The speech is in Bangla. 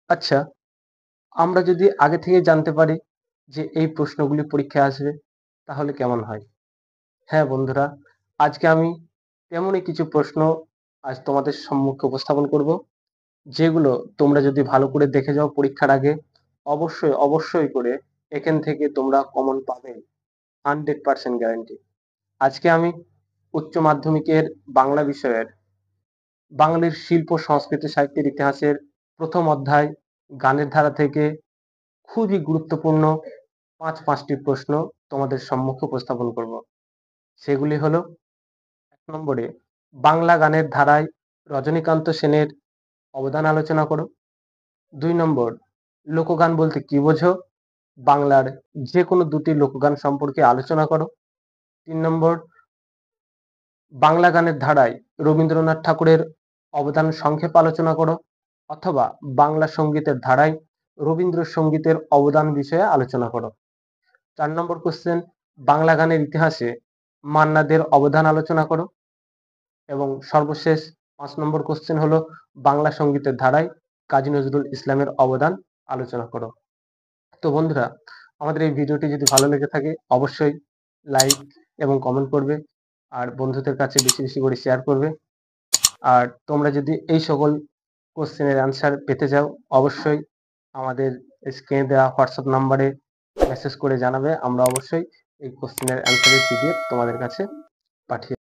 আচ্ছা, আমরা যদি আগে থেকে জানতে পারি যে এই প্রশ্নগুলি পরীক্ষায় আসবে তাহলে কেমন হয়? হ্যাঁ বন্ধুরা, আজকে আমি তেমনই কিছু প্রশ্ন আজ তোমাদের সম্মুখে উপস্থাপন করব, যেগুলো তোমরা যদি ভালো করে দেখে যাও পরীক্ষার আগে অবশ্যই করে এখান থেকে তোমরা কমন পাবে, 100% গ্যারান্টি। আজকে আমি উচ্চ মাধ্যমিকের বাংলা বিষয়ের বাঙালির শিল্প সংস্কৃতি সাহিত্যের ইতিহাসের প্রথম অধ্যায় গানের ধারা থেকে খুবই গুরুত্বপূর্ণ পাঁচটি প্রশ্ন তোমাদের সম্মুখে উপস্থাপন করব। সেগুলি হলো: ১ নম্বরে, বাংলা গানের ধারায় রজনীকান্ত সেনের অবদান আলোচনা করো। ২ নম্বর, লোকগান বলতে কি বোঝো? বাংলার যে কোনো দুটি লোকগান সম্পর্কে আলোচনা করো। ৩ নম্বর, বাংলা গানের ধারায় রবীন্দ্রনাথ ঠাকুরের অবদান সংক্ষেপে আলোচনা করো, অথবা বাংলা সঙ্গীতের ধারায় রবীন্দ্রসঙ্গীতের অবদান বিষয়ে আলোচনা করো। ৪ নম্বর কোশ্চেন, বাংলা গানের ইতিহাসে মান্না দের অবদান আলোচনা করো। এবং সর্বশেষ ৫ নম্বর কোশ্চেন হলো, বাংলা সঙ্গীতের ধারায় কাজী নজরুল ইসলামের অবদান আলোচনা করো। তো বন্ধুরা, আমাদের এই ভিডিওটি যদি ভালো লেগে থাকে অবশ্যই লাইক এবং কমেন্ট করবে, আর বন্ধুদের কাছে বেশি বেশি করে শেয়ার করবে। আর তোমরা যদি এই সকল কোশ্চেনের অ্যান্সার পেতে চাও অবশ্যই আমাদের স্ক্রিনে দেওয়া হোয়াটসঅ্যাপ নাম্বারে মেসেজ করে জানাবে, আমরা অবশ্যই এই কোশ্চেনের অ্যান্সারের পিডিএফ তোমাদের কাছে পাঠিয়ে